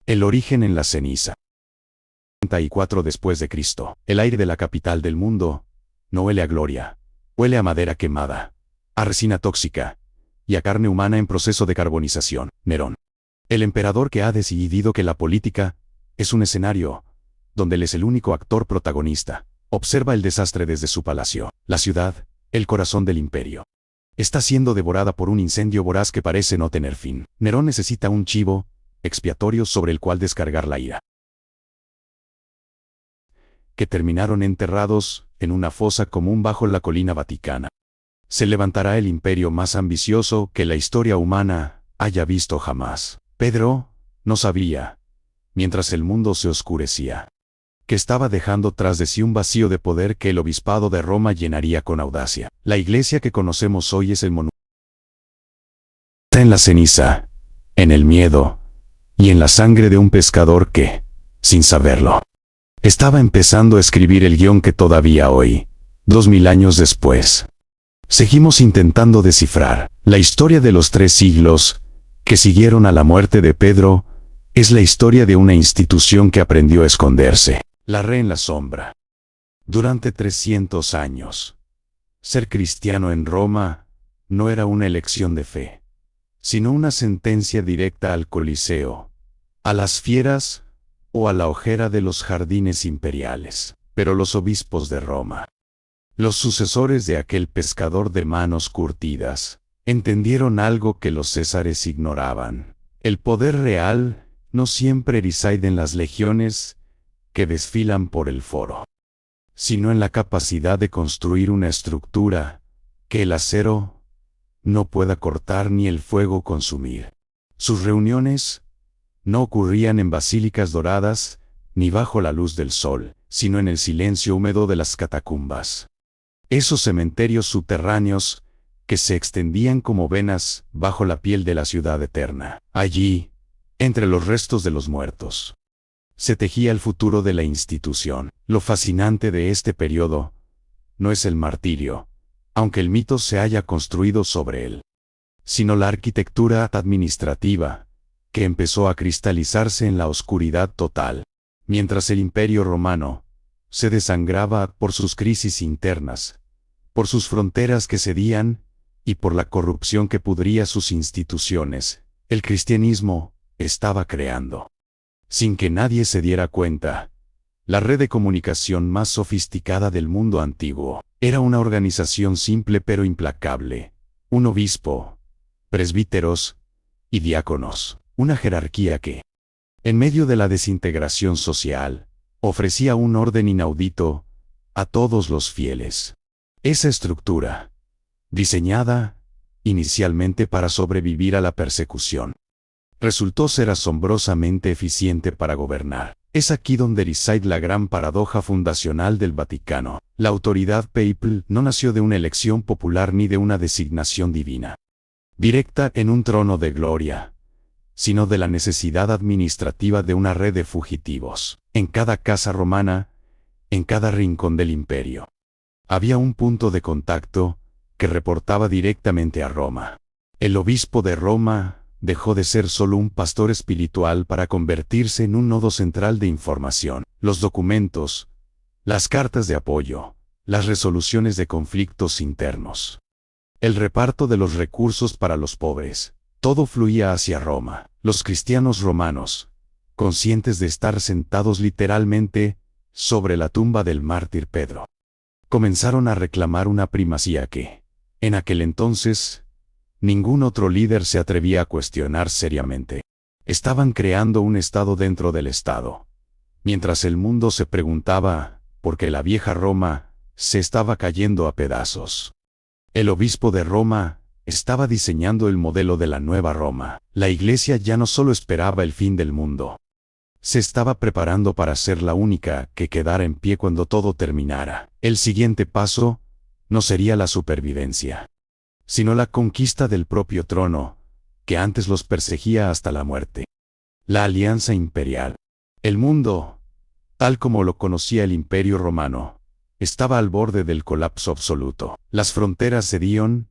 El origen en la ceniza. 34 después de Cristo. El aire de la capital del mundo no huele a gloria, huele a madera quemada, a resina tóxica y a carne humana en proceso de carbonización. Nerón. El emperador que ha decidido que la política es un escenario donde él es el único actor protagonista, observa el desastre desde su palacio. La ciudad, el corazón del imperio, está siendo devorada por un incendio voraz que parece no tener fin. Nerón necesita un chivo expiatorio sobre el cual descargar la ira, que terminaron enterrados en una fosa común bajo la colina vaticana. Se levantará el imperio más ambicioso que la historia humana haya visto jamás. Pedro no sabía, mientras el mundo se oscurecía, que estaba dejando tras de sí un vacío de poder que el obispado de Roma llenaría con audacia. La iglesia que conocemos hoy es el monumento en la ceniza, en el miedo y en la sangre de un pescador que, sin saberlo, estaba empezando a escribir el guión que todavía hoy, 2000 años después, seguimos intentando descifrar. La historia de los 3 siglos que siguieron a la muerte de Pedro es la historia de una institución que aprendió a esconderse. La re en la sombra. Durante 300 años, ser cristiano en Roma no era una elección de fe, sino una sentencia directa al Coliseo, a las fieras o a la ojera de los jardines imperiales. Pero los obispos de Roma, los sucesores de aquel pescador de manos curtidas, entendieron algo que los césares ignoraban. El poder real no siempre reside en las legiones que desfilan por el foro, sino en la capacidad de construir una estructura que el acero no pueda cortar ni el fuego consumir. Sus reuniones no ocurrían en basílicas doradas ni bajo la luz del sol, sino en el silencio húmedo de las catacumbas. Esos cementerios subterráneos que se extendían como venas bajo la piel de la ciudad eterna. Allí, entre los restos de los muertos, se tejía el futuro de la institución. Lo fascinante de este periodo no es el martirio, aunque el mito se haya construido sobre él, sino la arquitectura administrativa que empezó a cristalizarse en la oscuridad total. Mientras el Imperio Romano se desangraba por sus crisis internas, por sus fronteras que cedían y por la corrupción que pudría sus instituciones, el cristianismo estaba creando, sin que nadie se diera cuenta, la red de comunicación más sofisticada del mundo antiguo. Era una organización simple pero implacable, un obispo, presbíteros y diáconos, una jerarquía que, en medio de la desintegración social, ofrecía un orden inaudito a todos los fieles. Esa estructura, diseñada inicialmente para sobrevivir a la persecución, resultó ser asombrosamente eficiente para gobernar. Es aquí donde reside la gran paradoja fundacional del Vaticano. La autoridad papal no nació de una elección popular ni de una designación divina directa en un trono de gloria, sino de la necesidad administrativa de una red de fugitivos. En cada casa romana, en cada rincón del imperio, había un punto de contacto que reportaba directamente a Roma. El obispo de Roma dejó de ser solo un pastor espiritual para convertirse en un nodo central de información. Los documentos, las cartas de apoyo, las resoluciones de conflictos internos, el reparto de los recursos para los pobres, todo fluía hacia Roma. Los cristianos romanos, conscientes de estar sentados literalmente sobre la tumba del mártir Pedro, comenzaron a reclamar una primacía que, en aquel entonces, ningún otro líder se atrevía a cuestionar seriamente. Estaban creando un Estado dentro del Estado, mientras el mundo se preguntaba por qué la vieja Roma se estaba cayendo a pedazos. El obispo de Roma estaba diseñando el modelo de la nueva Roma. La iglesia ya no solo esperaba el fin del mundo, se estaba preparando para ser la única que quedara en pie cuando todo terminara. El siguiente paso no sería la supervivencia, sino la conquista del propio trono, que antes los perseguía hasta la muerte. La alianza imperial. El mundo, tal como lo conocía el Imperio Romano, estaba al borde del colapso absoluto. Las fronteras cedían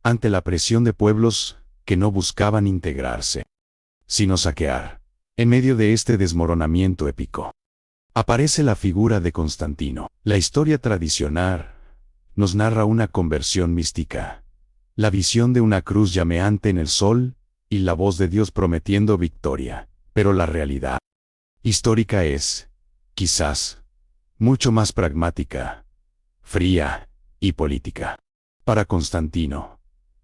ante la presión de pueblos que no buscaban integrarse, sino saquear. En medio de este desmoronamiento épico, aparece la figura de Constantino. La historia tradicional nos narra una conversión mística, la visión de una cruz llameante en el sol y la voz de Dios prometiendo victoria. Pero la realidad histórica es, quizás, mucho más pragmática, fría y política. Para Constantino,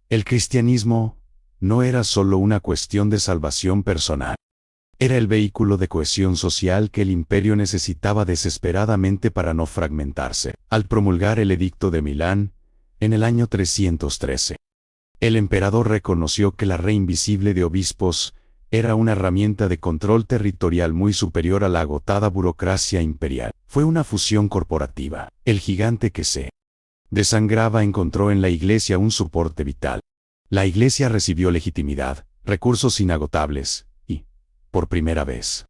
el cristianismo no era solo una cuestión de salvación personal. Era el vehículo de cohesión social que el imperio necesitaba desesperadamente para no fragmentarse. Al promulgar el Edicto de Milán, en el año 313, el emperador reconoció que la red invisible de obispos era una herramienta de control territorial muy superior a la agotada burocracia imperial. Fue una fusión corporativa. El gigante que se desangraba encontró en la Iglesia un soporte vital. La Iglesia recibió legitimidad, recursos inagotables y, por primera vez,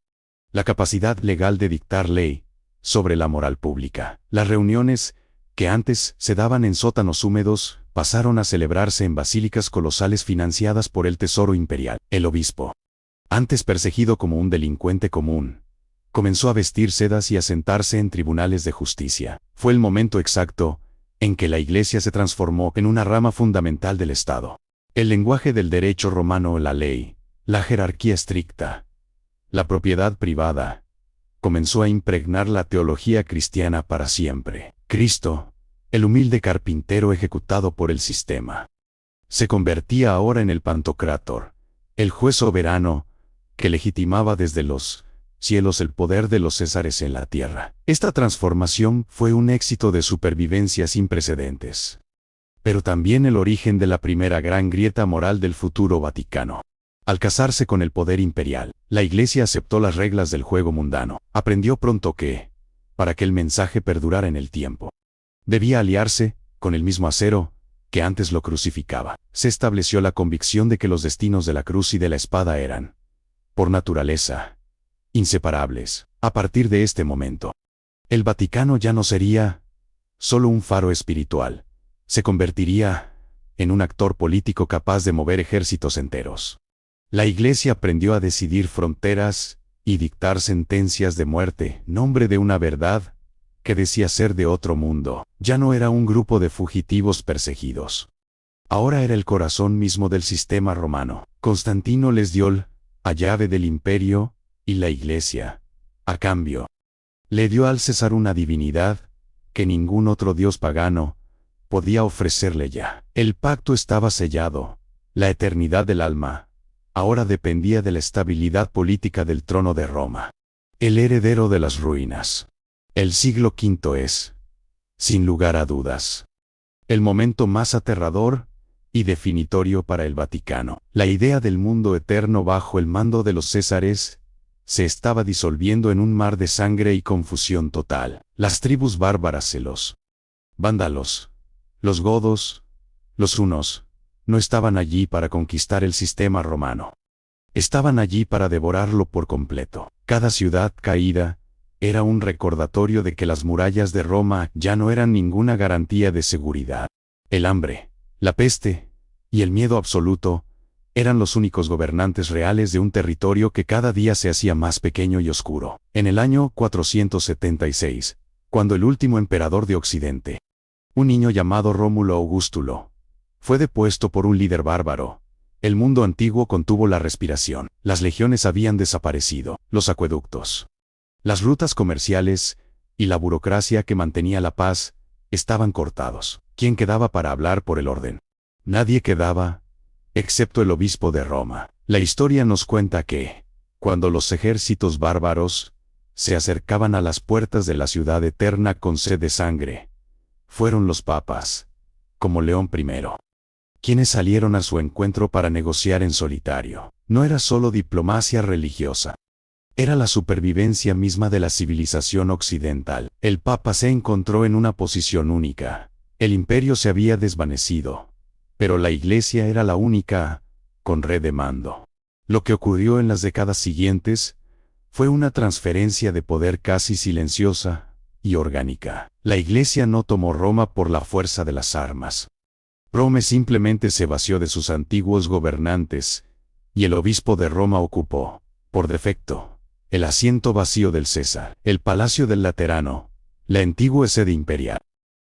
la capacidad legal de dictar ley sobre la moral pública. Las reuniones, que antes se daban en sótanos húmedos, pasaron a celebrarse en basílicas colosales financiadas por el tesoro imperial. El obispo, antes perseguido como un delincuente común, comenzó a vestir sedas y a sentarse en tribunales de justicia. Fue el momento exacto en que la Iglesia se transformó en una rama fundamental del Estado. El lenguaje del derecho romano, la ley, la jerarquía estricta, la propiedad privada, comenzó a impregnar la teología cristiana para siempre. Cristo, el humilde carpintero ejecutado por el sistema, se convertía ahora en el Pantocrátor, el juez soberano, que legitimaba desde los cielos el poder de los césares en la tierra. Esta transformación fue un éxito de supervivencia sin precedentes, pero también el origen de la primera gran grieta moral del futuro Vaticano. Al casarse con el poder imperial, la Iglesia aceptó las reglas del juego mundano. Aprendió pronto que, para que el mensaje perdurara en el tiempo, debía aliarse con el mismo acero que antes lo crucificaba. Se estableció la convicción de que los destinos de la cruz y de la espada eran, por naturaleza, inseparables. A partir de este momento, el Vaticano ya no sería solo un faro espiritual, se convertiría en un actor político capaz de mover ejércitos enteros. La Iglesia aprendió a decidir fronteras y dictar sentencias de muerte, nombre de una verdad que decía ser de otro mundo. Ya no era un grupo de fugitivos perseguidos. Ahora era el corazón mismo del sistema romano. Constantino les dio la llave del imperio, y la Iglesia, a cambio, le dio al César una divinidad que ningún otro dios pagano podía ofrecerle ya. El pacto estaba sellado. La eternidad del alma ahora dependía de la estabilidad política del trono de Roma. El heredero de las ruinas. El siglo V es, sin lugar a dudas, el momento más aterrador y definitorio para el Vaticano. La idea del mundo eterno bajo el mando de los césares se estaba disolviendo en un mar de sangre y confusión total. Las tribus bárbaras, los vándalos, los godos, los hunos, no estaban allí para conquistar el sistema romano. Estaban allí para devorarlo por completo. Cada ciudad caída era un recordatorio de que las murallas de Roma ya no eran ninguna garantía de seguridad. El hambre, la peste y el miedo absoluto eran los únicos gobernantes reales de un territorio que cada día se hacía más pequeño y oscuro. En el año 476, cuando el último emperador de Occidente, un niño llamado Rómulo Augustulo, fue depuesto por un líder bárbaro, el mundo antiguo contuvo la respiración. Las legiones habían desaparecido, los acueductos, las rutas comerciales y la burocracia que mantenía la paz estaban cortados. ¿Quién quedaba para hablar por el orden? Nadie quedaba, excepto el obispo de Roma. La historia nos cuenta que, cuando los ejércitos bárbaros se acercaban a las puertas de la ciudad eterna con sed de sangre, fueron los papas, como León I, quienes salieron a su encuentro para negociar en solitario. No era solo diplomacia religiosa. Era la supervivencia misma de la civilización occidental. El Papa se encontró en una posición única. El imperio se había desvanecido, pero la Iglesia era la única, con red de mando. Lo que ocurrió en las décadas siguientes fue una transferencia de poder casi silenciosa y orgánica. La Iglesia no tomó Roma por la fuerza de las armas. Roma simplemente se vació de sus antiguos gobernantes, y el obispo de Roma ocupó por defecto, el asiento vacío del César, el palacio del Laterano, la antigua sede imperial,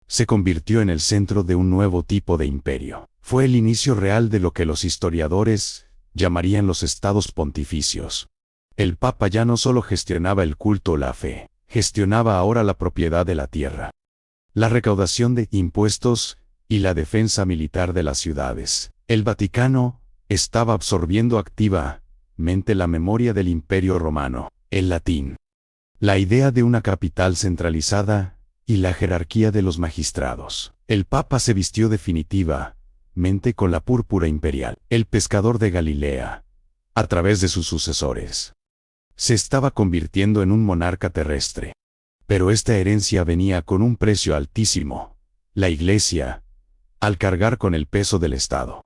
se convirtió en el centro de un nuevo tipo de imperio. Fue el inicio real de lo que los historiadores llamarían los estados pontificios. El Papa ya no solo gestionaba el culto o la fe, gestionaba ahora la propiedad de la tierra, la recaudación de impuestos y la defensa militar de las ciudades. El Vaticano estaba absorbiendo activamente la memoria del Imperio Romano, el latín, la idea de una capital centralizada y la jerarquía de los magistrados. El Papa se vistió definitivamente con la púrpura imperial. El pescador de Galilea, a través de sus sucesores, se estaba convirtiendo en un monarca terrestre. Pero esta herencia venía con un precio altísimo. La Iglesia, al cargar con el peso del Estado,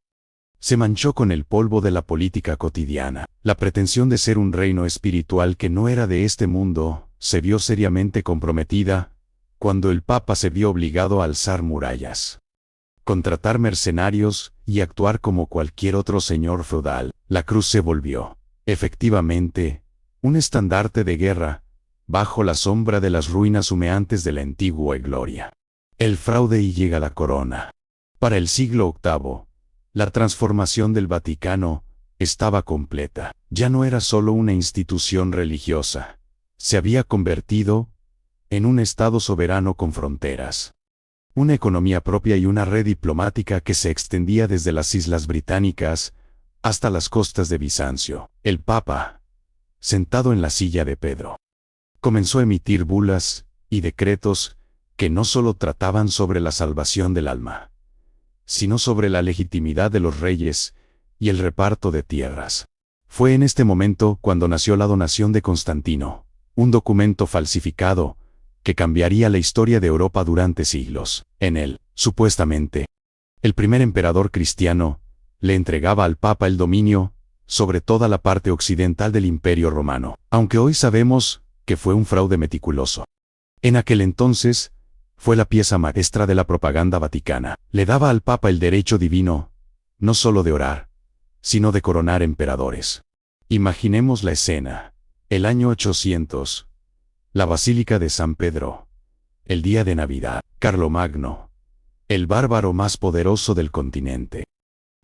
se manchó con el polvo de la política cotidiana. La pretensión de ser un reino espiritual que no era de este mundo se vio seriamente comprometida cuando el Papa se vio obligado a alzar murallas, contratar mercenarios y actuar como cualquier otro señor feudal. La cruz se volvió, efectivamente, un estandarte de guerra, bajo la sombra de las ruinas humeantes de la antigua gloria. El fraude y llega la corona. Para el siglo VIII, la transformación del Vaticano estaba completa. Ya no era solo una institución religiosa, se había convertido en un Estado soberano con fronteras, una economía propia y una red diplomática que se extendía desde las Islas Británicas hasta las costas de Bizancio. El Papa, sentado en la silla de Pedro, comenzó a emitir bulas y decretos que no solo trataban sobre la salvación del alma, sino sobre la legitimidad de los reyes y el reparto de tierras. Fue en este momento cuando nació la donación de Constantino, un documento falsificado que cambiaría la historia de Europa durante siglos. En él, supuestamente, el primer emperador cristiano le entregaba al Papa el dominio sobre toda la parte occidental del Imperio Romano, aunque hoy sabemos que fue un fraude meticuloso. En aquel entonces, fue la pieza maestra de la propaganda vaticana. Le daba al Papa el derecho divino, no solo de orar, sino de coronar emperadores. Imaginemos la escena. El año 800. La Basílica de San Pedro. El día de Navidad. Carlomagno, el bárbaro más poderoso del continente,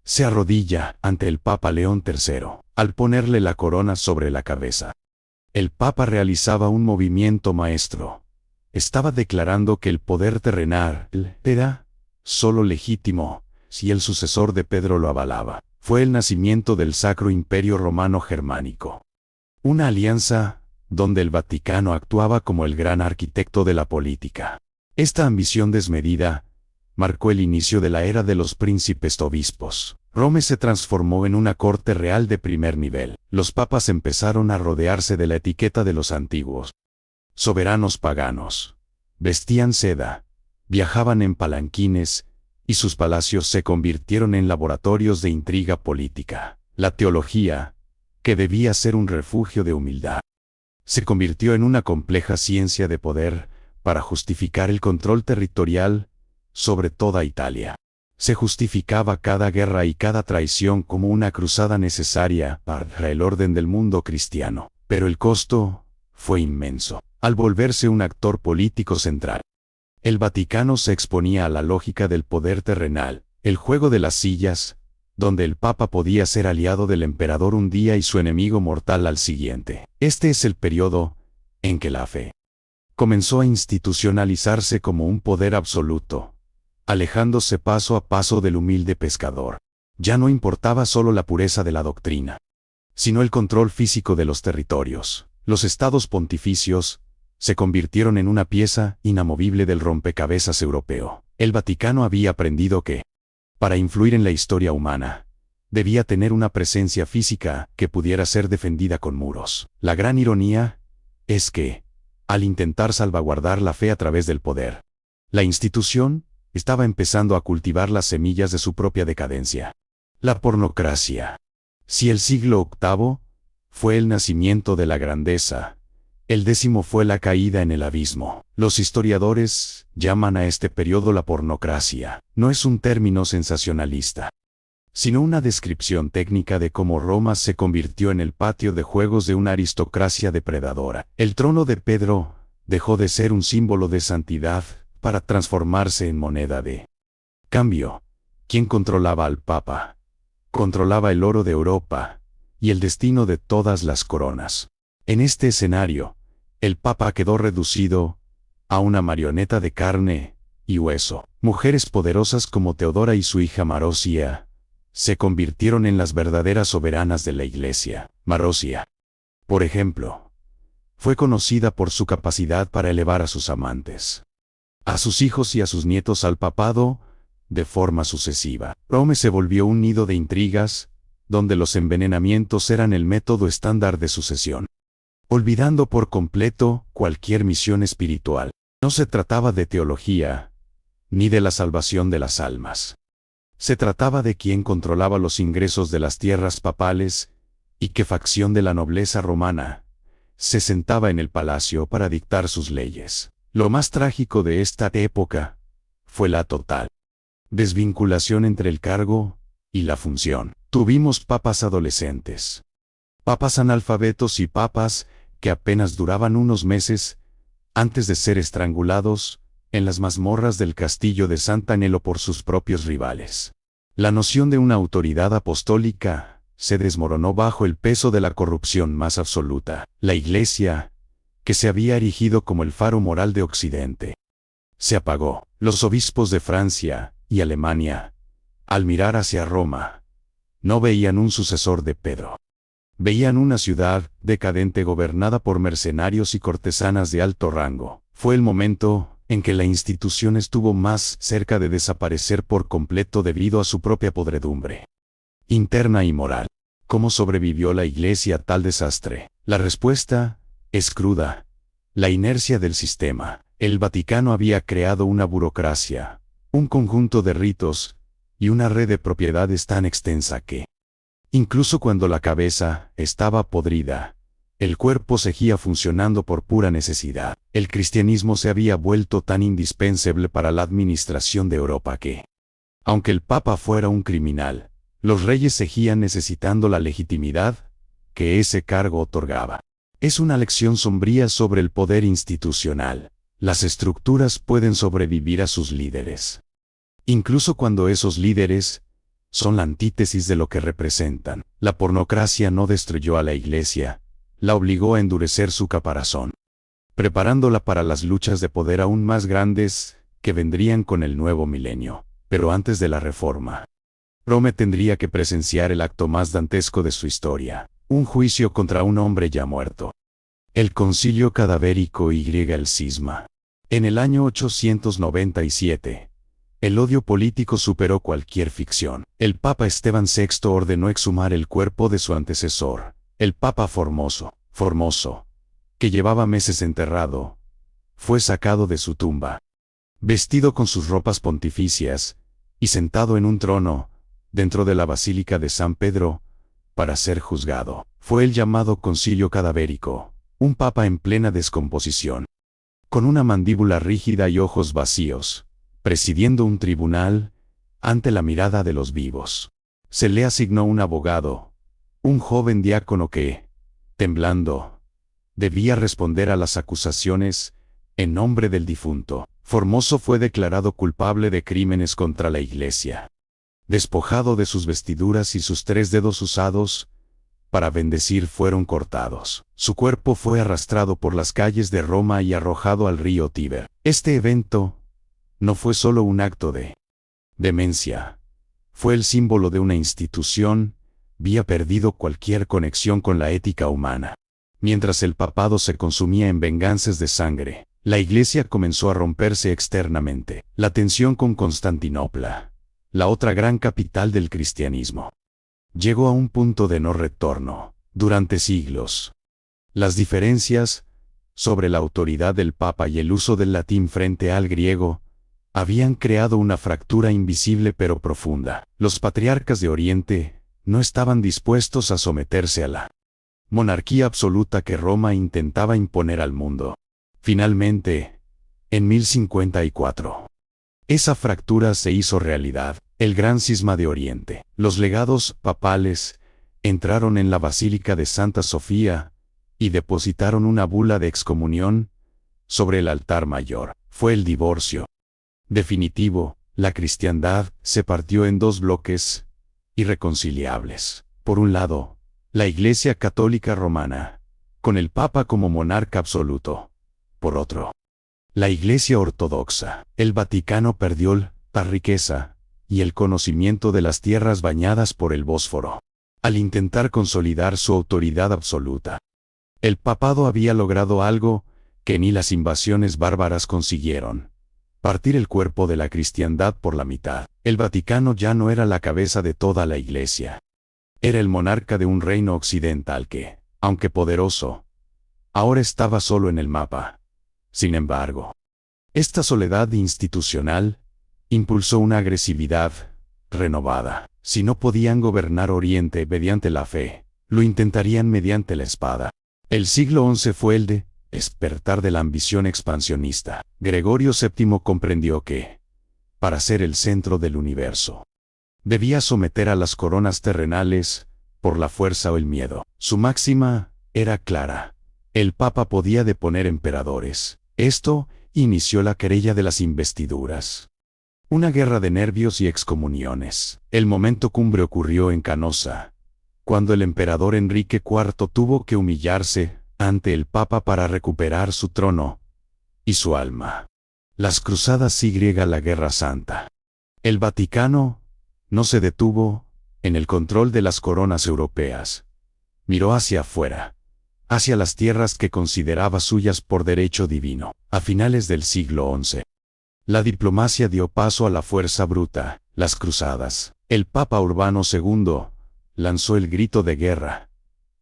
se arrodilla ante el Papa León III, al ponerle la corona sobre la cabeza. El Papa realizaba un movimiento maestro. Estaba declarando que el poder terrenal era solo legítimo si el sucesor de Pedro lo avalaba. Fue el nacimiento del Sacro Imperio Romano Germánico, una alianza donde el Vaticano actuaba como el gran arquitecto de la política. Esta ambición desmedida marcó el inicio de la era de los príncipes obispos. Roma se transformó en una corte real de primer nivel. Los papas empezaron a rodearse de la etiqueta de los antiguos soberanos paganos. Vestían seda, viajaban en palanquines, y sus palacios se convirtieron en laboratorios de intriga política. La teología, que debía ser un refugio de humildad, se convirtió en una compleja ciencia de poder para justificar el control territorial sobre toda Italia. Se justificaba cada guerra y cada traición como una cruzada necesaria para el orden del mundo cristiano. Pero el costo fue inmenso. Al volverse un actor político central, el Vaticano se exponía a la lógica del poder terrenal, el juego de las sillas, donde el Papa podía ser aliado del emperador un día y su enemigo mortal al siguiente. Este es el periodo en que la fe comenzó a institucionalizarse como un poder absoluto, alejándose paso a paso del humilde pescador. Ya no importaba solo la pureza de la doctrina, sino el control físico de los territorios. Los estados pontificios se convirtieron en una pieza inamovible del rompecabezas europeo. El Vaticano había aprendido que, para influir en la historia humana, debía tener una presencia física que pudiera ser defendida con muros. La gran ironía es que, al intentar salvaguardar la fe a través del poder, la institución estaba empezando a cultivar las semillas de su propia decadencia. La pornocracia. Si el siglo VIII fue el nacimiento de la grandeza, el 10 fue la caída en el abismo. Los historiadores llaman a este periodo la pornocracia. No es un término sensacionalista, sino una descripción técnica de cómo Roma se convirtió en el patio de juegos de una aristocracia depredadora. El trono de Pedro dejó de ser un símbolo de santidad para transformarse en moneda de cambio. ¿Quién controlaba al Papa? Controlaba el oro de Europa y el destino de todas las coronas. En este escenario, el Papa quedó reducido a una marioneta de carne y hueso. Mujeres poderosas como Teodora y su hija Marosia se convirtieron en las verdaderas soberanas de la Iglesia. Marosia, por ejemplo, fue conocida por su capacidad para elevar a sus amantes, a sus hijos y a sus nietos al papado de forma sucesiva. Roma se volvió un nido de intrigas, donde los envenenamientos eran el método estándar de sucesión, olvidando por completo cualquier misión espiritual. No se trataba de teología, ni de la salvación de las almas. Se trataba de quién controlaba los ingresos de las tierras papales y qué facción de la nobleza romana se sentaba en el palacio para dictar sus leyes. Lo más trágico de esta época fue la total desvinculación entre el cargo y la función. Tuvimos papas adolescentes, papas analfabetos y papas que apenas duraban unos meses antes de ser estrangulados en las mazmorras del castillo de Santa Nelo por sus propios rivales. La noción de una autoridad apostólica se desmoronó bajo el peso de la corrupción más absoluta. La Iglesia, que se había erigido como el faro moral de Occidente, se apagó. Los obispos de Francia y Alemania, al mirar hacia Roma, no veían un sucesor de Pedro. Veían una ciudad decadente gobernada por mercenarios y cortesanas de alto rango. Fue el momento en que la institución estuvo más cerca de desaparecer por completo debido a su propia podredumbre interna y moral. ¿Cómo sobrevivió la Iglesia a tal desastre? La respuesta es cruda: la inercia del sistema. El Vaticano había creado una burocracia, un conjunto de ritos y una red de propiedades tan extensa que, incluso cuando la cabeza estaba podrida, el cuerpo seguía funcionando por pura necesidad. El cristianismo se había vuelto tan indispensable para la administración de Europa que, aunque el Papa fuera un criminal, los reyes seguían necesitando la legitimidad que ese cargo otorgaba. Es una lección sombría sobre el poder institucional. Las estructuras pueden sobrevivir a sus líderes, incluso cuando esos líderes son la antítesis de lo que representan. La pornocracia no destruyó a la Iglesia, la obligó a endurecer su caparazón, preparándola para las luchas de poder aún más grandes que vendrían con el nuevo milenio. Pero antes de la Reforma, Roma tendría que presenciar el acto más dantesco de su historia, un juicio contra un hombre ya muerto. El concilio cadavérico y el cisma. En el año 897, el odio político superó cualquier ficción. El Papa Esteban VI ordenó exhumar el cuerpo de su antecesor, el Papa Formoso, que llevaba meses enterrado, fue sacado de su tumba, vestido con sus ropas pontificias, y sentado en un trono, dentro de la Basílica de San Pedro, para ser juzgado. Fue el llamado concilio cadavérico, un papa en plena descomposición, con una mandíbula rígida y ojos vacíos, presidiendo un tribunal, ante la mirada de los vivos. Se le asignó un abogado, un joven diácono que, temblando, debía responder a las acusaciones en nombre del difunto. Formoso fue declarado culpable de crímenes contra la Iglesia. Despojado de sus vestiduras y sus 3 dedos usados para bendecir fueron cortados. Su cuerpo fue arrastrado por las calles de Roma y arrojado al río Tíber. Este evento no fue solo un acto de demencia, fue el símbolo de una institución había perdido cualquier conexión con la ética humana. Mientras el papado se consumía en venganzas de sangre, la Iglesia comenzó a romperse externamente. La tensión con Constantinopla, la otra gran capital del cristianismo, llegó a un punto de no retorno. Durante siglos, las diferencias sobre la autoridad del Papa y el uso del latín frente al griego habían creado una fractura invisible pero profunda. Los patriarcas de Oriente no estaban dispuestos a someterse a la monarquía absoluta que Roma intentaba imponer al mundo. Finalmente, en 1054, esa fractura se hizo realidad. El gran cisma de Oriente. Los legados papales entraron en la Basílica de Santa Sofía y depositaron una bula de excomunión sobre el altar mayor. Fue el divorcio definitivo. La cristiandad se partió en dos bloques irreconciliables. Por un lado, la Iglesia Católica Romana, con el Papa como monarca absoluto. Por otro, la Iglesia Ortodoxa. El Vaticano perdió la riqueza y el conocimiento de las tierras bañadas por el Bósforo, al intentar consolidar su autoridad absoluta. El papado había logrado algo que ni las invasiones bárbaras consiguieron: partir el cuerpo de la cristiandad por la mitad. El Vaticano ya no era la cabeza de toda la Iglesia. Era el monarca de un reino occidental que, aunque poderoso, ahora estaba solo en el mapa. Sin embargo, esta soledad institucional impulsó una agresividad renovada. Si no podían gobernar Oriente mediante la fe, lo intentarían mediante la espada. El siglo XI fue el despertar de la ambición expansionista. Gregorio VII comprendió que, para ser el centro del universo, debía someter a las coronas terrenales por la fuerza o el miedo. Su máxima era clara: el Papa podía deponer emperadores. Esto inició la querella de las investiduras. Una guerra de nervios y excomuniones. El momento cumbre ocurrió en Canosa, cuando el emperador Enrique IV tuvo que humillarse ante el Papa para recuperar su trono y su alma. Las cruzadas y la Guerra Santa. El Vaticano no se detuvo en el control de las coronas europeas. Miró hacia afuera, hacia las tierras que consideraba suyas por derecho divino. A finales del siglo XI, la diplomacia dio paso a la fuerza bruta. Las cruzadas. El Papa Urbano II lanzó el grito de guerra: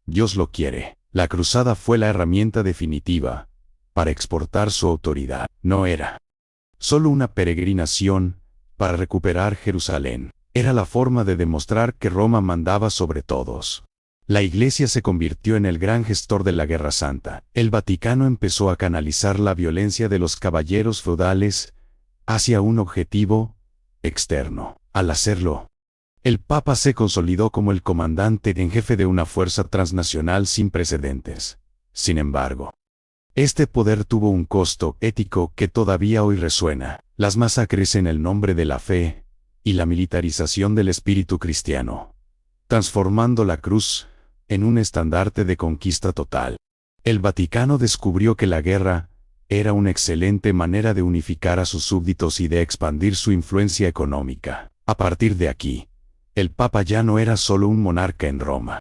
Dios lo quiere. La cruzada fue la herramienta definitiva para exportar su autoridad. No era solo una peregrinación para recuperar Jerusalén. Era la forma de demostrar que Roma mandaba sobre todos. La Iglesia se convirtió en el gran gestor de la Guerra Santa. El Vaticano empezó a canalizar la violencia de los caballeros feudales hacia un objetivo externo. Al hacerlo, el Papa se consolidó como el comandante en jefe de una fuerza transnacional sin precedentes. Sin embargo, este poder tuvo un costo ético que todavía hoy resuena: las masacres en el nombre de la fe y la militarización del espíritu cristiano, transformando la cruz en un estandarte de conquista total. El Vaticano descubrió que la guerra era una excelente manera de unificar a sus súbditos y de expandir su influencia económica. A partir de aquí, el Papa ya no era solo un monarca en Roma.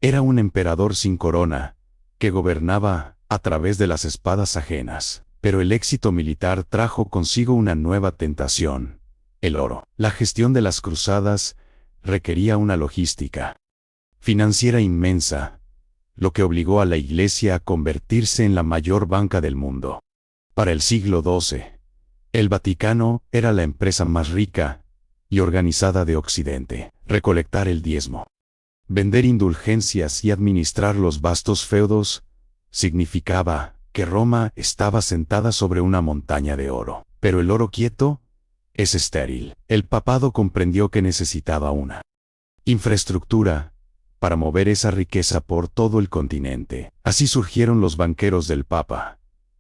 Era un emperador sin corona, que gobernaba a través de las espadas ajenas. Pero el éxito militar trajo consigo una nueva tentación: el oro. La gestión de las cruzadas requería una logística financiera inmensa, lo que obligó a la Iglesia a convertirse en la mayor banca del mundo. Para el siglo XII, el Vaticano era la empresa más rica y organizada de Occidente. Recolectar el diezmo, vender indulgencias y administrar los vastos feudos significaba que Roma estaba sentada sobre una montaña de oro. Pero el oro quieto es estéril. El papado comprendió que necesitaba una infraestructura para mover esa riqueza por todo el continente. Así surgieron los banqueros del Papa,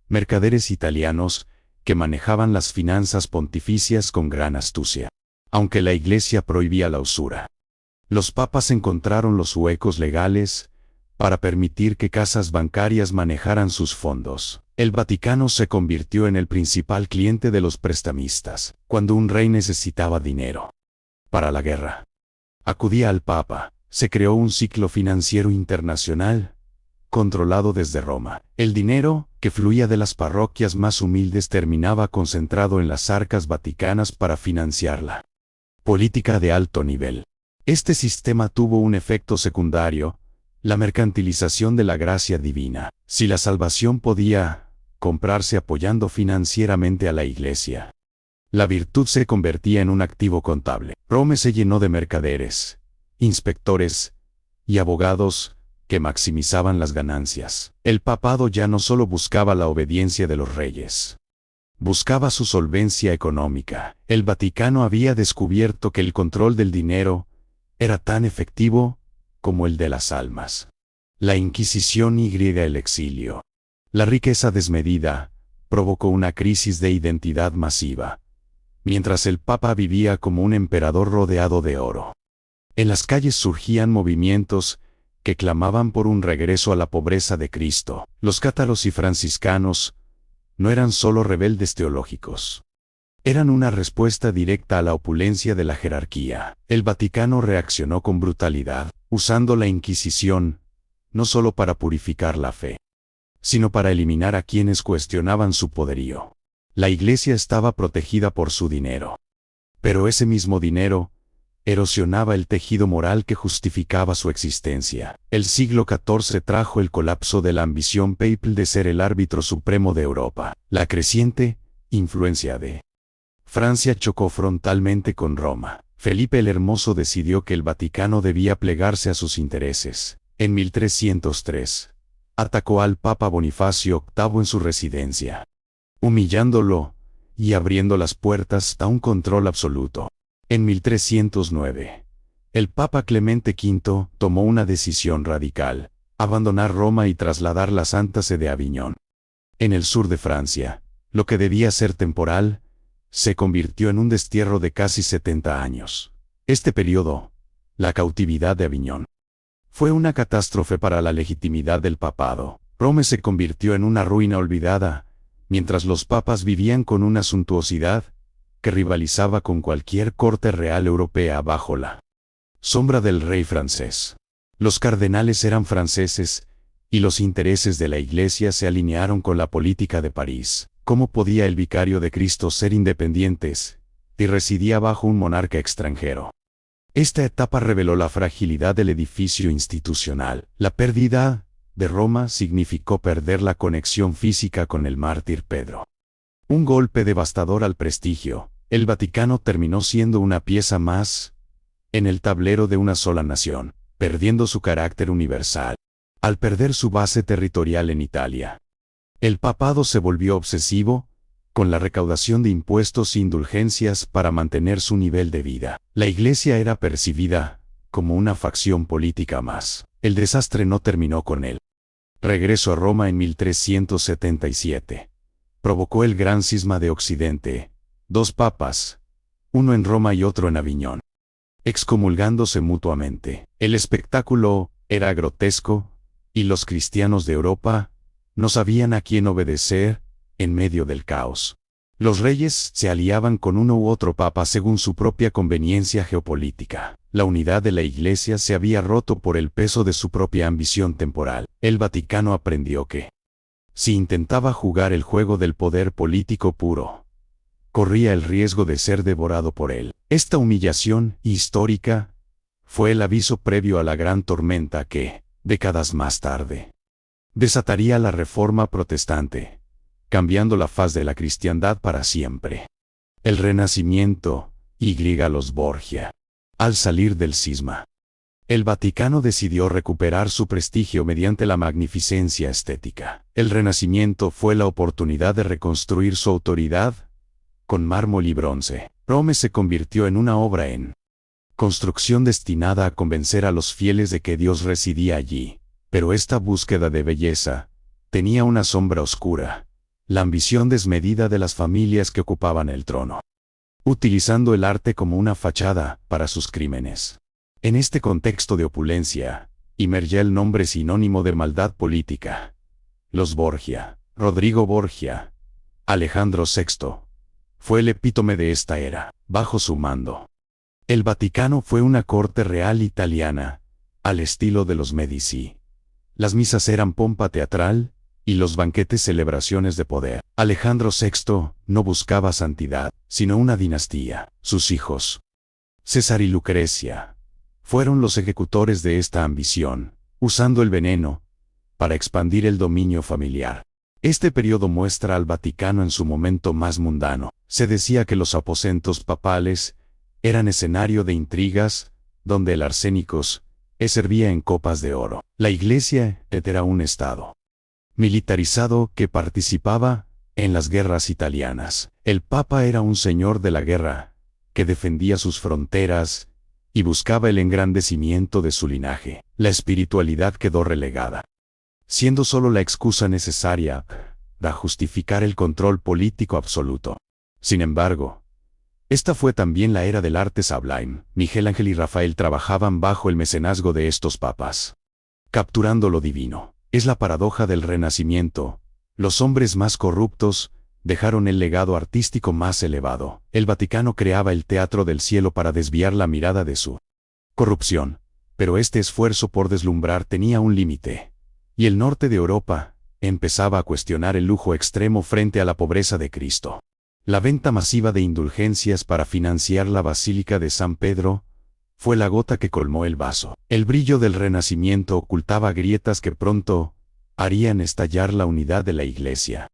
mercaderes italianos que manejaban las finanzas pontificias con gran astucia. Aunque la Iglesia prohibía la usura, los papas encontraron los huecos legales para permitir que casas bancarias manejaran sus fondos. El Vaticano se convirtió en el principal cliente de los prestamistas. Cuando un rey necesitaba dinero para la guerra, acudía al Papa. Se creó un ciclo financiero internacional, controlado desde Roma. El dinero, que fluía de las parroquias más humildes, terminaba concentrado en las arcas vaticanas para financiar la política de alto nivel. Este sistema tuvo un efecto secundario: la mercantilización de la gracia divina. Si la salvación podía comprarse apoyando financieramente a la Iglesia, la virtud se convertía en un activo contable. Roma se llenó de mercaderes, inspectores y abogados que maximizaban las ganancias. El papado ya no solo buscaba la obediencia de los reyes, Buscaba su solvencia económica. El Vaticano había descubierto que el control del dinero era tan efectivo como el de las almas. La Inquisición y el exilio. La riqueza desmedida provocó una crisis de identidad masiva, mientras el Papa vivía como un emperador rodeado de oro. En las calles surgían movimientos que clamaban por un regreso a la pobreza de Cristo. Los cátaros y franciscanos no eran solo rebeldes teológicos. Eran una respuesta directa a la opulencia de la jerarquía. El Vaticano reaccionó con brutalidad, usando la Inquisición, no solo para purificar la fe, sino para eliminar a quienes cuestionaban su poderío. La Iglesia estaba protegida por su dinero. Pero ese mismo dinero erosionaba el tejido moral que justificaba su existencia. El siglo XIV trajo el colapso de la ambición papal de ser el árbitro supremo de Europa. La creciente influencia de Francia chocó frontalmente con Roma. Felipe el Hermoso decidió que el Vaticano debía plegarse a sus intereses. En 1303, atacó al Papa Bonifacio VIII en su residencia, humillándolo y abriendo las puertas a un control absoluto. En 1309, el Papa Clemente V tomó una decisión radical: abandonar Roma y trasladar la Santa Sede a Aviñón. En el sur de Francia, lo que debía ser temporal se convirtió en un destierro de casi 70 años. Este periodo, la cautividad de Aviñón, fue una catástrofe para la legitimidad del papado. Roma se convirtió en una ruina olvidada, mientras los papas vivían con una suntuosidad que rivalizaba con cualquier corte real europea bajo la sombra del rey francés. Los cardenales eran franceses, y los intereses de la Iglesia se alinearon con la política de París. ¿Cómo podía el vicario de Cristo ser independientes si residía bajo un monarca extranjero? Esta etapa reveló la fragilidad del edificio institucional. La pérdida de Roma significó perder la conexión física con el mártir Pedro. Un golpe devastador al prestigio. El Vaticano terminó siendo una pieza más en el tablero de una sola nación, perdiendo su carácter universal. Al perder su base territorial en Italia, el papado se volvió obsesivo con la recaudación de impuestos e indulgencias para mantener su nivel de vida. La Iglesia era percibida como una facción política más. El desastre no terminó con él. Regreso a Roma en 1377. Provocó el gran cisma de Occidente. Dos papas, uno en Roma y otro en Aviñón, excomulgándose mutuamente. El espectáculo era grotesco, y los cristianos de Europa no sabían a quién obedecer en medio del caos. Los reyes se aliaban con uno u otro papa según su propia conveniencia geopolítica. La unidad de la Iglesia se había roto por el peso de su propia ambición temporal. El Vaticano aprendió que, si intentaba jugar el juego del poder político puro, corría el riesgo de ser devorado por él. Esta humillación histórica fue el aviso previo a la gran tormenta que, décadas más tarde, desataría la Reforma Protestante, cambiando la faz de la cristiandad para siempre. El Renacimiento, y los Borgia. Al salir del cisma, el Vaticano decidió recuperar su prestigio mediante la magnificencia estética. El Renacimiento fue la oportunidad de reconstruir su autoridad con mármol y bronce. Roma se convirtió en una obra en construcción destinada a convencer a los fieles de que Dios residía allí. Pero esta búsqueda de belleza tenía una sombra oscura: la ambición desmedida de las familias que ocupaban el trono, utilizando el arte como una fachada para sus crímenes. En este contexto de opulencia, emergía el nombre sinónimo de maldad política: los Borgia. Rodrigo Borgia, Alejandro VI, fue el epítome de esta era. Bajo su mando, el Vaticano fue una corte real italiana, al estilo de los Medici. Las misas eran pompa teatral, y los banquetes celebraciones de poder. Alejandro VI no buscaba santidad, sino una dinastía. Sus hijos, César y Lucrecia, fueron los ejecutores de esta ambición, usando el veneno para expandir el dominio familiar. Este periodo muestra al Vaticano en su momento más mundano. Se decía que los aposentos papales eran escenario de intrigas, donde el arsénicos servía en copas de oro. La Iglesia era un Estado militarizado que participaba En las guerras italianas, el Papa era un señor de la guerra, que defendía sus fronteras y buscaba el engrandecimiento de su linaje. La espiritualidad quedó relegada, siendo solo la excusa necesaria para justificar el control político absoluto. Sin embargo, esta fue también la era del arte sublime. Miguel Ángel y Rafael trabajaban bajo el mecenazgo de estos papas, capturando lo divino. Es la paradoja del Renacimiento. Los hombres más corruptos dejaron el legado artístico más elevado. El Vaticano creaba el teatro del cielo para desviar la mirada de su corrupción, pero este esfuerzo por deslumbrar tenía un límite, y el norte de Europa empezaba a cuestionar el lujo extremo frente a la pobreza de Cristo. La venta masiva de indulgencias para financiar la Basílica de San Pedro fue la gota que colmó el vaso. El brillo del Renacimiento ocultaba grietas que pronto harían estallar la unidad de la Iglesia.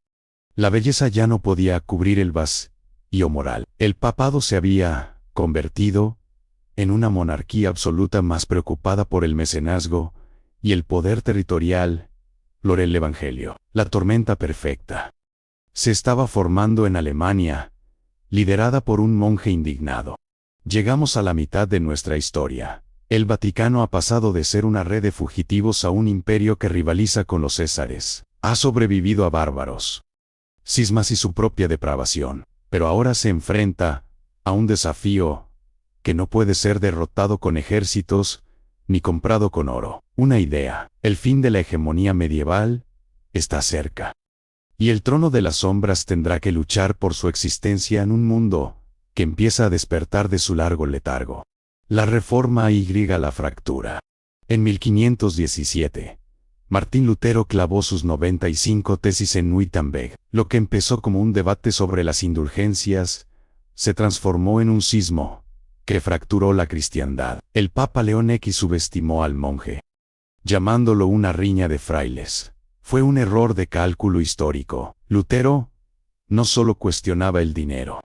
La belleza ya no podía cubrir el vacío moral. El papado se había convertido en una monarquía absoluta más preocupada por el mecenazgo y el poder territorial. El Evangelio, la tormenta perfecta, se estaba formando en Alemania, liderada por un monje indignado. Llegamos a la mitad de nuestra historia. El Vaticano ha pasado de ser una red de fugitivos a un imperio que rivaliza con los césares. Ha sobrevivido a bárbaros, cismas y su propia depravación, pero ahora se enfrenta a un desafío que no puede ser derrotado con ejércitos ni comprado con oro. Una idea: el fin de la hegemonía medieval está cerca, y el trono de las sombras tendrá que luchar por su existencia en un mundo que empieza a despertar de su largo letargo. La reforma y la fractura. En 1517, Martín Lutero clavó sus 95 tesis en Wittenberg. Lo que empezó como un debate sobre las indulgencias se transformó en un sismo que fracturó la cristiandad. El Papa León X subestimó al monje, llamándolo una riña de frailes. Fue un error de cálculo histórico. Lutero no solo cuestionaba el dinero,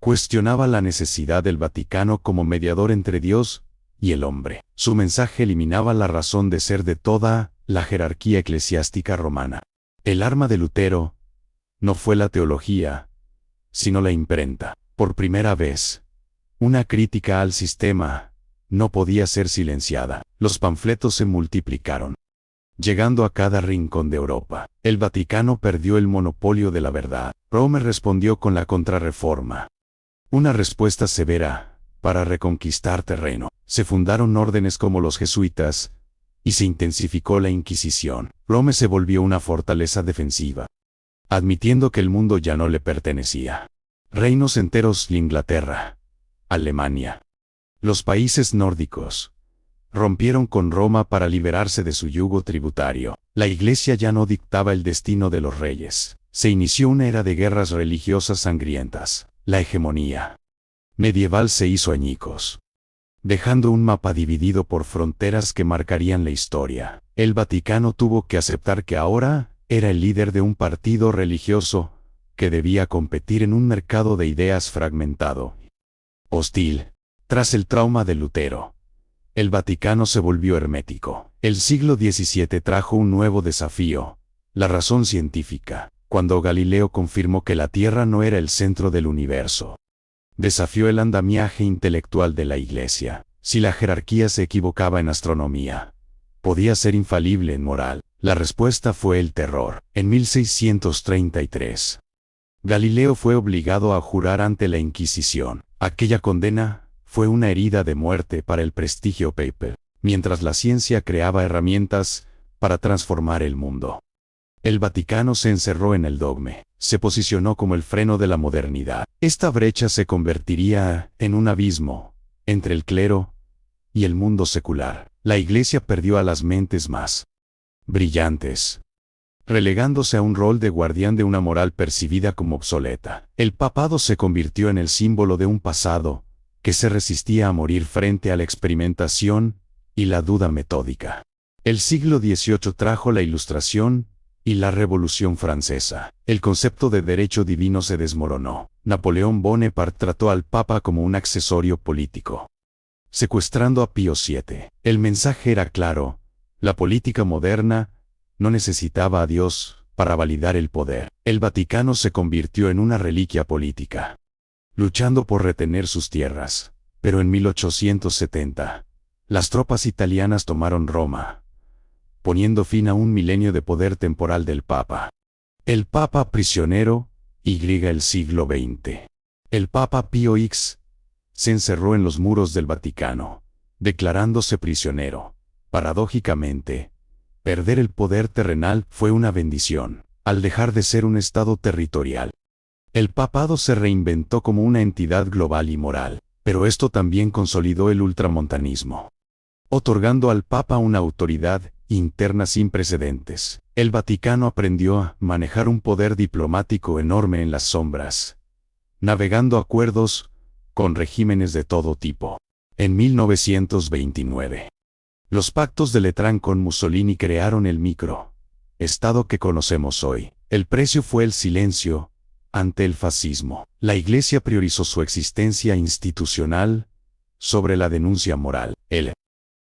cuestionaba la necesidad del Vaticano como mediador entre Dios y el hombre. Su mensaje eliminaba la razón de ser de toda la jerarquía eclesiástica romana. El arma de Lutero no fue la teología, sino la imprenta. Por primera vez, una crítica al sistema no podía ser silenciada. Los panfletos se multiplicaron, llegando a cada rincón de Europa. El Vaticano perdió el monopolio de la verdad. Rome respondió con la Contrarreforma, una respuesta severa para reconquistar terreno. Se fundaron órdenes como los jesuitas y se intensificó la Inquisición. Rome se volvió una fortaleza defensiva, admitiendo que el mundo ya no le pertenecía. Reinos enteros: Inglaterra, Alemania, los países nórdicos, rompieron con Roma para liberarse de su yugo tributario. La Iglesia ya no dictaba el destino de los reyes. Se inició una era de guerras religiosas sangrientas. La hegemonía medieval se hizo añicos, dejando un mapa dividido por fronteras que marcarían la historia. El Vaticano tuvo que aceptar que ahora era el líder de un partido religioso que debía competir en un mercado de ideas fragmentado, hostil. Tras el trauma de Lutero, el Vaticano se volvió hermético. El siglo XVII trajo un nuevo desafío: la razón científica. Cuando Galileo confirmó que la Tierra no era el centro del universo, desafió el andamiaje intelectual de la Iglesia. Si la jerarquía se equivocaba en astronomía, podía ser infalible en moral. La respuesta fue el terror. En 1633, Galileo fue obligado a jurar ante la Inquisición. Aquella condena fue una herida de muerte para el prestigio papal, mientras la ciencia creaba herramientas para transformar el mundo. El Vaticano se encerró en el dogma, se posicionó como el freno de la modernidad. Esta brecha se convertiría en un abismo entre el clero y el mundo secular. La Iglesia perdió a las mentes más brillantes, relegándose a un rol de guardián de una moral percibida como obsoleta. El papado se convirtió en el símbolo de un pasado que se resistía a morir frente a la experimentación y la duda metódica. El siglo XVIII trajo la Ilustración y la Revolución Francesa. El concepto de derecho divino se desmoronó. Napoleón Bonaparte trató al Papa como un accesorio político, secuestrando a Pío VII. El mensaje era claro: la política moderna no necesitaba a Dios para para validar el poder. El Vaticano se convirtió en una reliquia política, luchando por retener sus tierras. Pero en 1870, las tropas italianas tomaron Roma, poniendo fin a un milenio de poder temporal del Papa. El Papa prisionero, el siglo XX. El Papa Pío X se encerró en los muros del Vaticano, declarándose prisionero. Paradójicamente, perder el poder terrenal fue una bendición, al dejar de ser un estado territorial. El papado se reinventó como una entidad global y moral, pero esto también consolidó el ultramontanismo, otorgando al Papa una autoridad interna sin precedentes. El Vaticano aprendió a manejar un poder diplomático enorme en las sombras, navegando acuerdos con regímenes de todo tipo. En 1929, los pactos de Letrán con Mussolini crearon el micro-estado que conocemos hoy. El precio fue el silencio ante el fascismo. La Iglesia priorizó su existencia institucional sobre la denuncia moral. El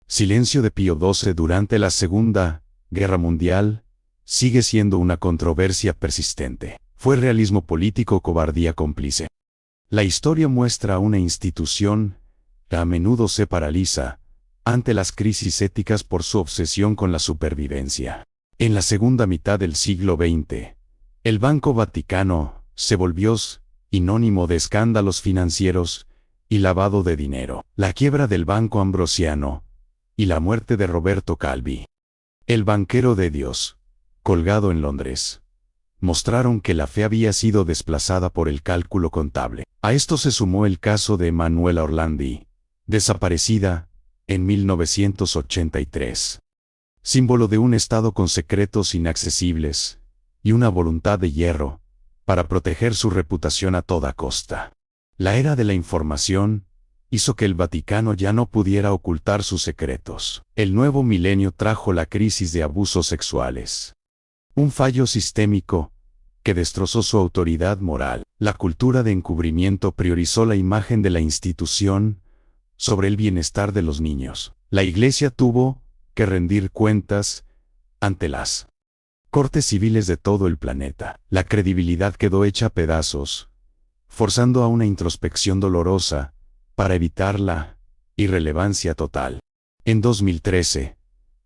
silencio de Pío XII durante la Segunda Guerra Mundial sigue siendo una controversia persistente. ¿Fue realismo político o cobardía cómplice? La historia muestra a una institución que a menudo se paraliza ante las crisis éticas por su obsesión con la supervivencia. En la segunda mitad del siglo XX, el Banco Vaticano se volvió sinónimo de escándalos financieros y lavado de dinero. La quiebra del Banco Ambrosiano y la muerte de Roberto Calvi, el banquero de Dios, colgado en Londres, mostraron que la fe había sido desplazada por el cálculo contable. A esto se sumó el caso de Manuela Orlandi, desaparecida en 1983. Símbolo de un Estado con secretos inaccesibles y una voluntad de hierro para proteger su reputación a toda costa. La era de la información hizo que el Vaticano ya no pudiera ocultar sus secretos. El nuevo milenio trajo la crisis de abusos sexuales, un fallo sistémico que destrozó su autoridad moral. La cultura de encubrimiento priorizó la imagen de la institución sobre el bienestar de los niños. La Iglesia tuvo que rendir cuentas ante las cortes civiles de todo el planeta. La credibilidad quedó hecha pedazos, forzando a una introspección dolorosa para evitar la irrelevancia total. En 2013,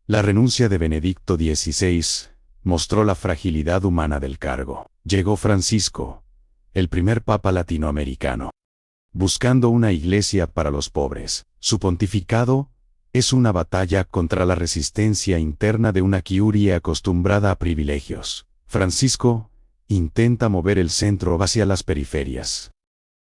la renuncia de Benedicto XVI mostró la fragilidad humana del cargo. Llegó Francisco, el primer papa latinoamericano, buscando una iglesia para los pobres. Su pontificado es una batalla contra la resistencia interna de una Curie acostumbrada a privilegios. Francisco intenta mover el centro hacia las periferias,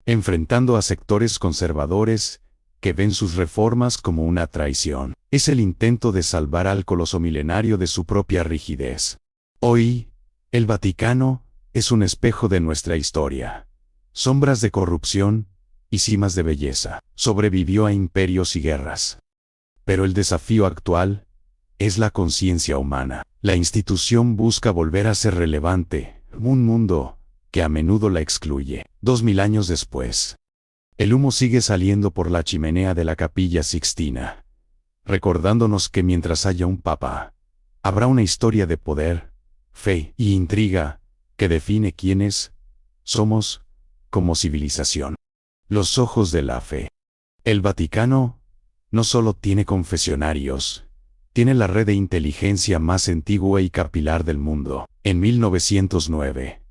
enfrentando a sectores conservadores que ven sus reformas como una traición. Es el intento de salvar al coloso milenario de su propia rigidez. Hoy, el Vaticano es un espejo de nuestra historia. Sombras de corrupción y cimas de belleza. Sobrevivió a imperios y guerras. Pero el desafío actual es la conciencia humana. La institución busca volver a ser relevante, un mundo que a menudo la excluye. 2000 años después, el humo sigue saliendo por la chimenea de la Capilla Sixtina, recordándonos que mientras haya un papa, habrá una historia de poder, fe y intriga que define quiénes somos como civilización. Los ojos de la fe. El Vaticano no solo tiene confesionarios, tiene la red de inteligencia más antigua y capilar del mundo. En 1909,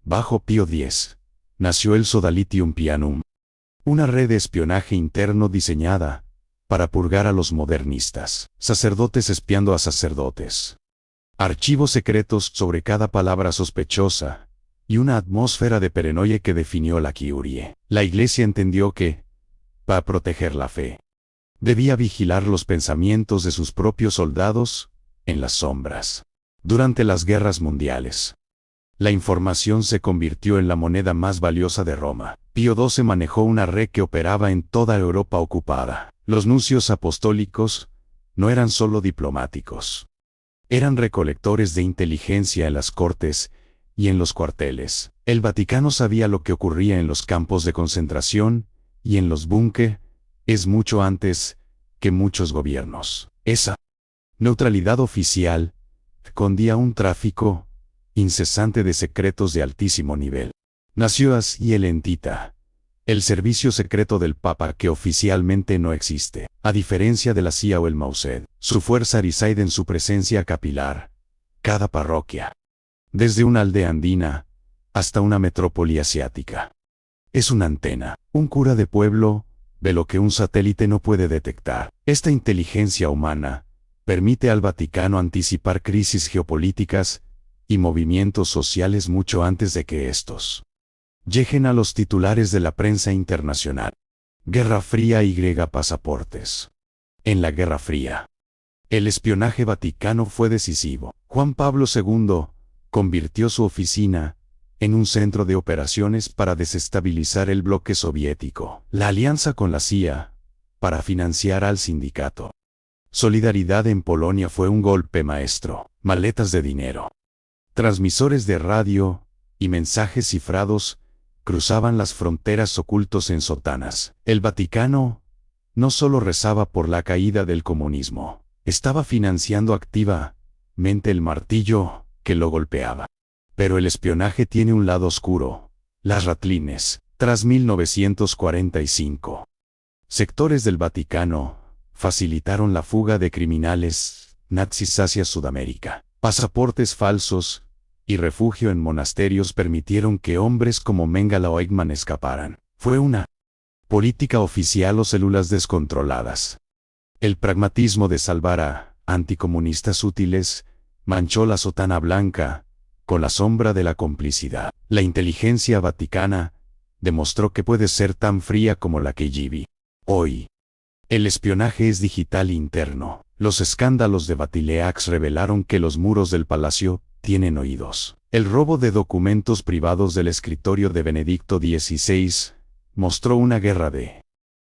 bajo Pío X, nació el Sodalitium Pianum, una red de espionaje interno diseñada para purgar a los modernistas, sacerdotes espiando a sacerdotes, archivos secretos sobre cada palabra sospechosa, y una atmósfera de paranoia que definió la Curie. La Iglesia entendió que, para proteger la fe, debía vigilar los pensamientos de sus propios soldados en las sombras. Durante las guerras mundiales, la información se convirtió en la moneda más valiosa de Roma. Pío XII manejó una red que operaba en toda Europa ocupada. Los nuncios apostólicos no eran solo diplomáticos. Eran recolectores de inteligencia en las cortes y en los cuarteles. El Vaticano sabía lo que ocurría en los campos de concentración y en los búnkeres mucho antes que muchos gobiernos. Esa neutralidad oficial escondía un tráfico incesante de secretos de altísimo nivel. Nació así el Entita, el servicio secreto del Papa que oficialmente no existe, a diferencia de la CIA o el Mossad. Su fuerza reside en su presencia capilar, cada parroquia, desde una aldea andina hasta una metrópoli asiática. Es una antena, un cura de pueblo, de lo que un satélite no puede detectar. Esta inteligencia humana permite al Vaticano anticipar crisis geopolíticas y movimientos sociales mucho antes de que estos lleguen a los titulares de la prensa internacional. Guerra Fría y pasaportes. En la Guerra Fría, el espionaje vaticano fue decisivo. Juan Pablo II convirtió su oficina en un centro de operaciones para desestabilizar el bloque soviético. La alianza con la CIA para financiar al sindicato Solidaridad en Polonia fue un golpe maestro. Maletas de dinero, transmisores de radio y mensajes cifrados cruzaban las fronteras ocultos en sotanas. El Vaticano no solo rezaba por la caída del comunismo, estaba financiando activamente el martillo que lo golpeaba. Pero el espionaje tiene un lado oscuro. Las ratlines, tras 1945. Sectores del Vaticano facilitaron la fuga de criminales nazis hacia Sudamérica. Pasaportes falsos y refugio en monasterios permitieron que hombres como Mengele o Eichmann escaparan. Fue una política oficial o células descontroladas. El pragmatismo de salvar a anticomunistas útiles manchó la sotana blanca con la sombra de la complicidad. La inteligencia vaticana demostró que puede ser tan fría como la KGB. Hoy, el espionaje es digital interno. Los escándalos de Batileaks revelaron que los muros del palacio tienen oídos. El robo de documentos privados del escritorio de Benedicto XVI mostró una guerra de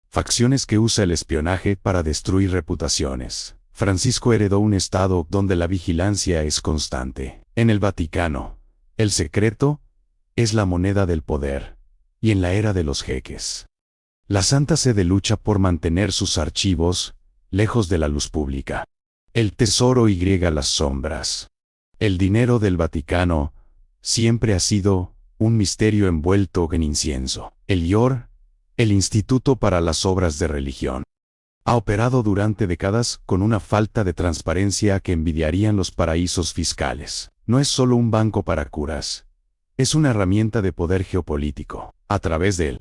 facciones que usa el espionaje para destruir reputaciones. Francisco heredó un estado donde la vigilancia es constante. En el Vaticano, el secreto es la moneda del poder, y en la era de los jeques, la Santa Sede lucha por mantener sus archivos lejos de la luz pública. El tesoro y las sombras. El dinero del Vaticano siempre ha sido un misterio envuelto en incienso. El IOR, el Instituto para las Obras de Religión, ha operado durante décadas con una falta de transparencia que envidiarían los paraísos fiscales. No es solo un banco para curas, es una herramienta de poder geopolítico. A través de él,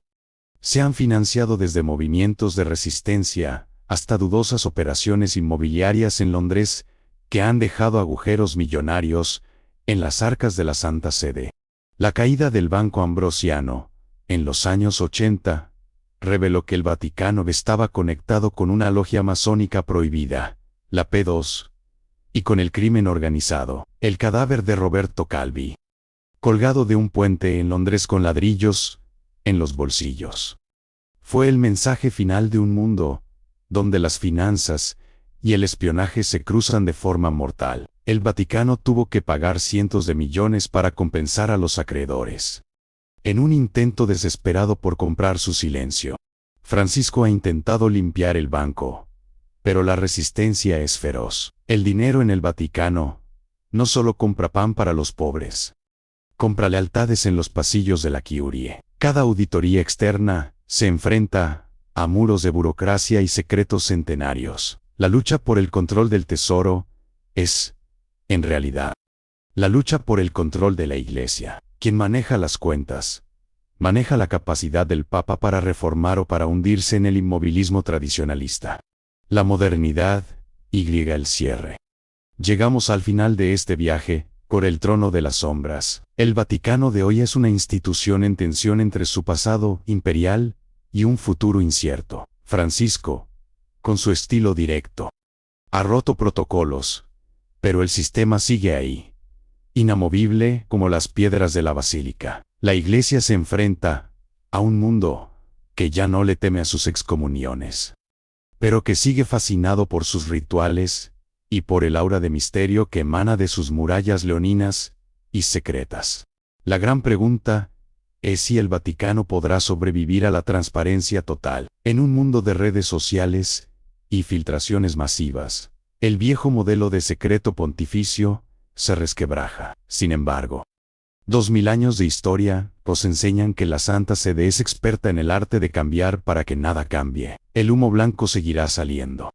se han financiado desde movimientos de resistencia hasta dudosas operaciones inmobiliarias en Londres que han dejado agujeros millonarios en las arcas de la Santa Sede. La caída del Banco Ambrosiano, en los años 80, reveló que el Vaticano estaba conectado con una logia masónica prohibida, la P2, y con el crimen organizado. El cadáver de Roberto Calvi, colgado de un puente en Londres con ladrillos en los bolsillos, fue el mensaje final de un mundo donde las finanzas y el espionaje se cruzan de forma mortal. El Vaticano tuvo que pagar cientos de millones para compensar a los acreedores, en un intento desesperado por comprar su silencio. Francisco ha intentado limpiar el banco, pero la resistencia es feroz. El dinero en el Vaticano no solo compra pan para los pobres, compra lealtades en los pasillos de la Curie. Cada auditoría externa se enfrenta a muros de burocracia y secretos centenarios. La lucha por el control del tesoro es, en realidad, la lucha por el control de la Iglesia. Quien maneja las cuentas, maneja la capacidad del Papa para reformar o para hundirse en el inmovilismo tradicionalista. La modernidad, el cierre. Llegamos al final de este viaje, por el trono de las sombras. El Vaticano de hoy es una institución en tensión entre su pasado imperial y un futuro incierto. Francisco, con su estilo directo, ha roto protocolos, pero el sistema sigue ahí, inamovible como las piedras de la basílica. La Iglesia se enfrenta a un mundo que ya no le teme a sus excomuniones, pero que sigue fascinado por sus rituales y por el aura de misterio que emana de sus murallas leoninas y secretas. La gran pregunta es si el Vaticano podrá sobrevivir a la transparencia total. En un mundo de redes sociales y filtraciones masivas, el viejo modelo de secreto pontificio se resquebraja. Sin embargo, 2000 años de historia nos enseñan que la Santa Sede es experta en el arte de cambiar para que nada cambie. El humo blanco seguirá saliendo.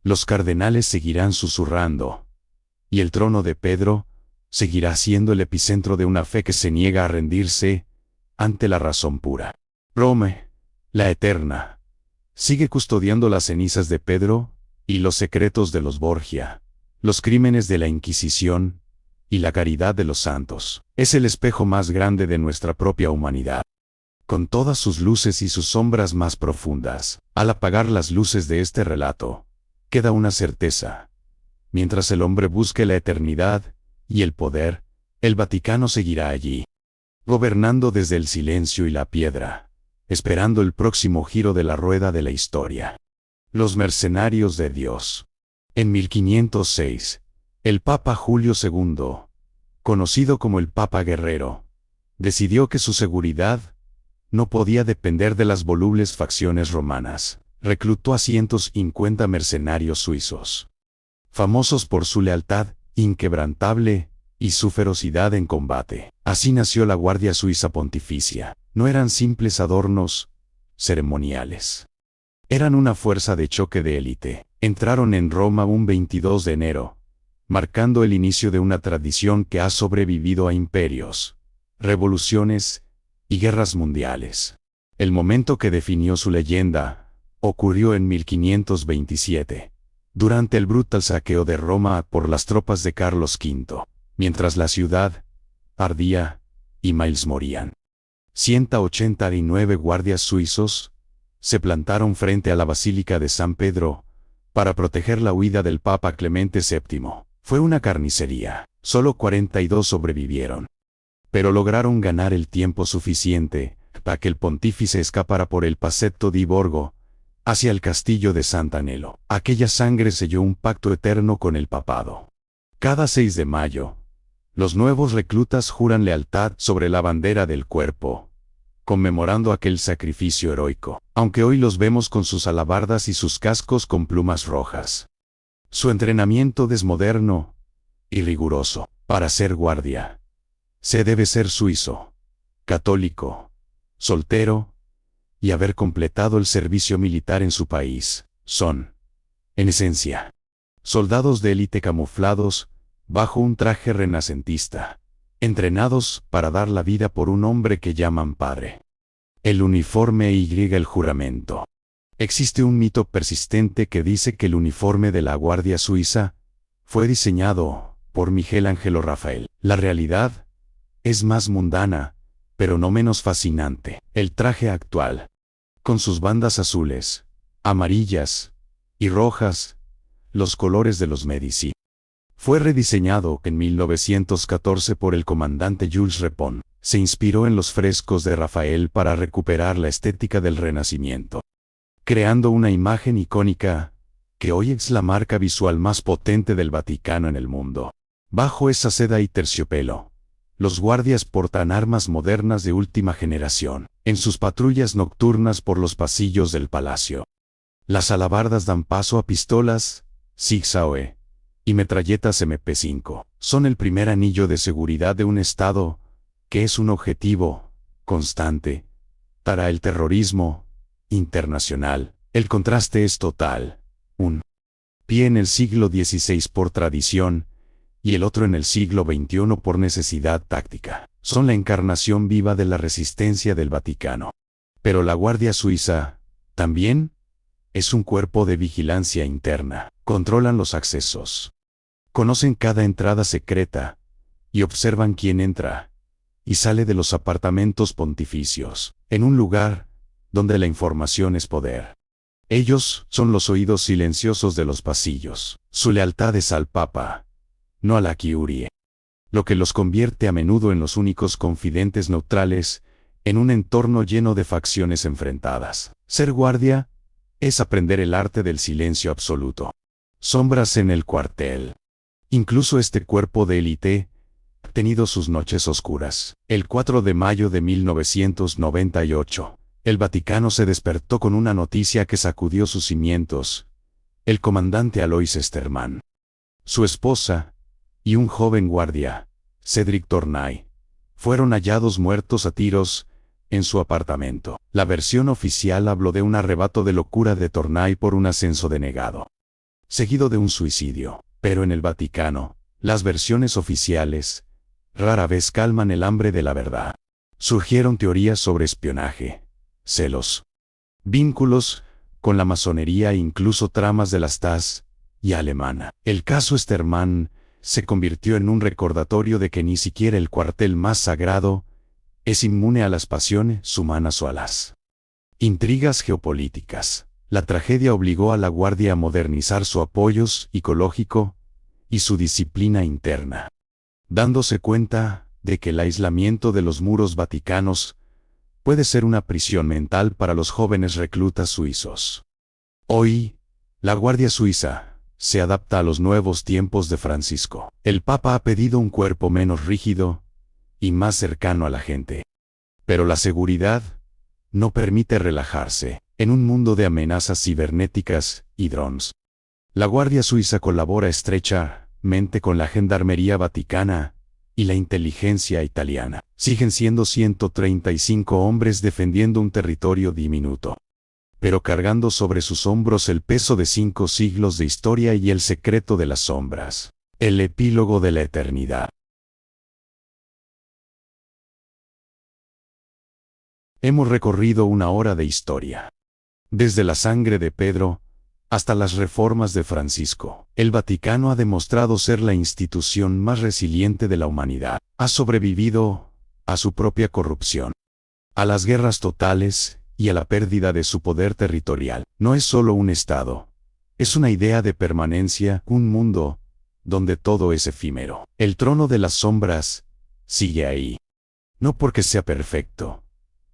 Los cardenales seguirán susurrando. Y el trono de Pedro seguirá siendo el epicentro de una fe que se niega a rendirse ante la razón pura. Rome, la eterna, sigue custodiando las cenizas de Pedro y los secretos de los Borgia, los crímenes de la Inquisición y la caridad de los santos. Es el espejo más grande de nuestra propia humanidad, con todas sus luces y sus sombras más profundas. Al apagar las luces de este relato, queda una certeza. Mientras el hombre busque la eternidad y el poder, el Vaticano seguirá allí, gobernando desde el silencio y la piedra, esperando el próximo giro de la rueda de la historia. Los mercenarios de Dios. En 1506, el Papa Julio II, conocido como el Papa Guerrero, decidió que su seguridad no podía depender de las volubles facciones romanas. Reclutó a 150 mercenarios suizos, famosos por su lealtad inquebrantable y su ferocidad en combate. Así nació la Guardia Suiza Pontificia. No eran simples adornos ceremoniales. Eran una fuerza de choque de élite. Entraron en Roma un 22 de enero, marcando el inicio de una tradición que ha sobrevivido a imperios, revoluciones y guerras mundiales. El momento que definió su leyenda ocurrió en 1527, durante el brutal saqueo de Roma por las tropas de Carlos V, mientras la ciudad ardía y miles morían. 189 guardias suizos se plantaron frente a la Basílica de San Pedro para proteger la huida del Papa Clemente VII. Fue una carnicería. Solo 42 sobrevivieron, pero lograron ganar el tiempo suficiente para que el pontífice escapara por el Passetto di Borgo hacia el castillo de Sant'Anello. Aquella sangre selló un pacto eterno con el papado. Cada 6 de mayo, los nuevos reclutas juran lealtad sobre la bandera del cuerpo, conmemorando aquel sacrificio heroico, aunque hoy los vemos con sus alabardas y sus cascos con plumas rojas. Su entrenamiento es moderno y riguroso. Para ser guardia, se debe ser suizo, católico, soltero, y haber completado el servicio militar en su país. Son, en esencia, soldados de élite camuflados bajo un traje renacentista, entrenados para dar la vida por un hombre que llaman padre. El uniforme y el juramento. Existe un mito persistente que dice que el uniforme de la Guardia Suiza fue diseñado por Miguel Ángelo Rafael. La realidad es más mundana, pero no menos fascinante. El traje actual, con sus bandas azules, amarillas y rojas, los colores de los Medici, fue rediseñado en 1914 por el comandante Jules Repon. Se inspiró en los frescos de Rafael para recuperar la estética del Renacimiento, creando una imagen icónica que hoy es la marca visual más potente del Vaticano en el mundo. Bajo esa seda y terciopelo, los guardias portan armas modernas de última generación. En sus patrullas nocturnas por los pasillos del palacio, las alabardas dan paso a pistolas Sig Sauer y metralletas MP5. Son el primer anillo de seguridad de un Estado que es un objetivo constante para el terrorismo internacional. El contraste es total. Un pie en el siglo XVI por tradición y el otro en el siglo XXI por necesidad táctica. Son la encarnación viva de la resistencia del Vaticano. Pero la Guardia Suiza, también, es un cuerpo de vigilancia interna. Controlan los accesos, conocen cada entrada secreta, y observan quién entra y sale de los apartamentos pontificios, en un lugar donde la información es poder. Ellos son los oídos silenciosos de los pasillos. Su lealtad es al Papa, no a la Curie, lo que los convierte a menudo en los únicos confidentes neutrales en un entorno lleno de facciones enfrentadas. Ser guardia es aprender el arte del silencio absoluto. Sombras en el cuartel. Incluso este cuerpo de élite ha tenido sus noches oscuras. El 4 de mayo de 1998, el Vaticano se despertó con una noticia que sacudió sus cimientos. El comandante Alois Estermann, su esposa y un joven guardia, Cedric Tournai, fueron hallados muertos a tiros en su apartamento. La versión oficial habló de un arrebato de locura de Tournai por un ascenso denegado, seguido de un suicidio. Pero en el Vaticano, las versiones oficiales rara vez calman el hambre de la verdad. Surgieron teorías sobre espionaje, celos, vínculos con la masonería e incluso tramas de la Stasi y alemana. El caso Sterman se convirtió en un recordatorio de que ni siquiera el cuartel más sagrado es inmune a las pasiones humanas o a las intrigas geopolíticas. La tragedia obligó a la Guardia a modernizar su apoyo psicológico y su disciplina interna, dándose cuenta de que el aislamiento de los muros vaticanos puede ser una prisión mental para los jóvenes reclutas suizos. Hoy, la Guardia Suiza se adapta a los nuevos tiempos de Francisco. El Papa ha pedido un cuerpo menos rígido y más cercano a la gente. Pero la seguridad no permite relajarse. En un mundo de amenazas cibernéticas y drones, la Guardia Suiza colabora estrechamente con la Gendarmería Vaticana y la inteligencia italiana. Siguen siendo 135 hombres defendiendo un territorio diminuto, pero cargando sobre sus hombros el peso de 5 siglos de historia y el secreto de las sombras, el epílogo de la eternidad. Hemos recorrido una hora de historia. Desde la sangre de Pedro hasta las reformas de Francisco, el Vaticano ha demostrado ser la institución más resiliente de la humanidad. Ha sobrevivido a su propia corrupción, a las guerras totales y a la pérdida de su poder territorial. No es solo un Estado, es una idea de permanencia, un mundo donde todo es efímero. El trono de las sombras sigue ahí, no porque sea perfecto,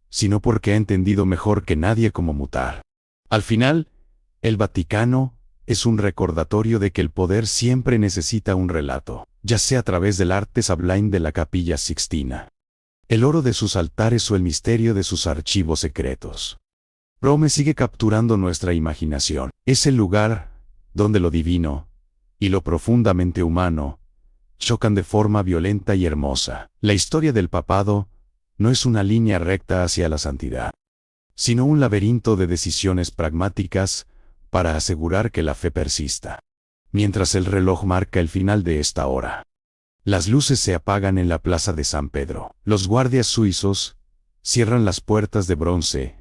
sino porque ha entendido mejor que nadie cómo mutar. Al final, el Vaticano es un recordatorio de que el poder siempre necesita un relato, ya sea a través del arte sublime de la Capilla Sixtina, el oro de sus altares o el misterio de sus archivos secretos. Rome sigue capturando nuestra imaginación. Es el lugar donde lo divino y lo profundamente humano chocan de forma violenta y hermosa. La historia del papado no es una línea recta hacia la santidad, sino un laberinto de decisiones pragmáticas para asegurar que la fe persista. Mientras el reloj marca el final de esta hora, las luces se apagan en la plaza de San Pedro. Los guardias suizos cierran las puertas de bronce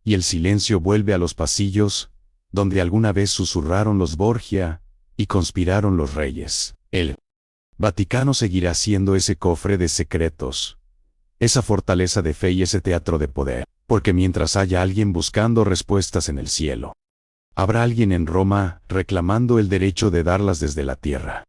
y el silencio vuelve a los pasillos donde alguna vez susurraron los Borgia y conspiraron los reyes. El Vaticano seguirá siendo ese cofre de secretos, esa fortaleza de fe y ese teatro de poder, porque mientras haya alguien buscando respuestas en el cielo, habrá alguien en Roma reclamando el derecho de darlas desde la tierra.